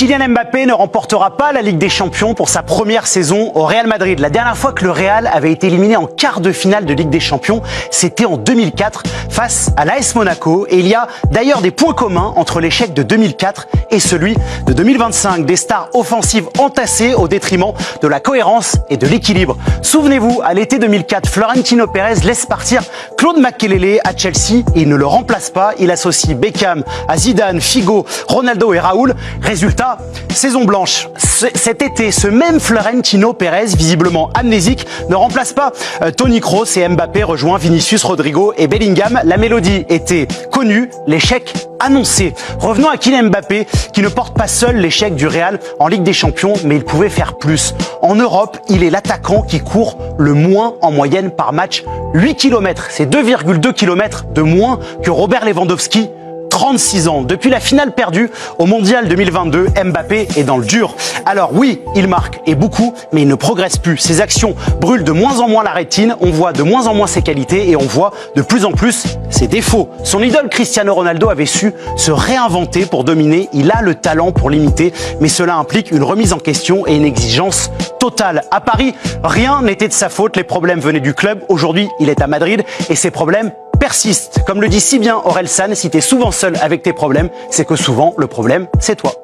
Kylian Mbappé ne remportera pas la Ligue des Champions pour sa première saison au Real Madrid. La dernière fois que le Real avait été éliminé en quart de finale de Ligue des Champions, c'était en 2004 face à l'AS Monaco. Et il y a d'ailleurs des points communs entre l'échec de 2004 et celui de 2025. Des stars offensives entassées au détriment de la cohérence et de l'équilibre. Souvenez-vous, à l'été 2004, Florentino Pérez laisse partir Claude Makelele à Chelsea et il ne le remplace pas. Il associe Beckham à Zidane, Figo, Ronaldo et Raoul. Résultat, saison blanche. Cet été, ce même Florentino Pérez, visiblement amnésique, ne remplace pas Toni Kroos et Mbappé rejoint Vinicius, Rodrigo et Bellingham. La mélodie était connue, l'échec annoncé. Revenons à Kylian Mbappé qui ne porte pas seul l'échec du Real en Ligue des Champions, mais il pouvait faire plus. En Europe, il est l'attaquant qui court le moins en moyenne par match. 8 km, c'est 2,2 km de moins que Robert Lewandowski. 36 ans. Depuis la finale perdue au Mondial 2022, Mbappé est dans le dur. Alors oui, il marque et beaucoup, mais il ne progresse plus. Ses actions brûlent de moins en moins la rétine, on voit de moins en moins ses qualités et on voit de plus en plus ses défauts. Son idole Cristiano Ronaldo avait su se réinventer pour dominer. Il a le talent pour l'imiter, mais cela implique une remise en question et une exigence totale. À Paris, rien n'était de sa faute. Les problèmes venaient du club. Aujourd'hui, il est à Madrid et ses problèmes persiste. Comme le dit si bien Orelsan, si t'es souvent seul avec tes problèmes, c'est que souvent le problème, c'est toi.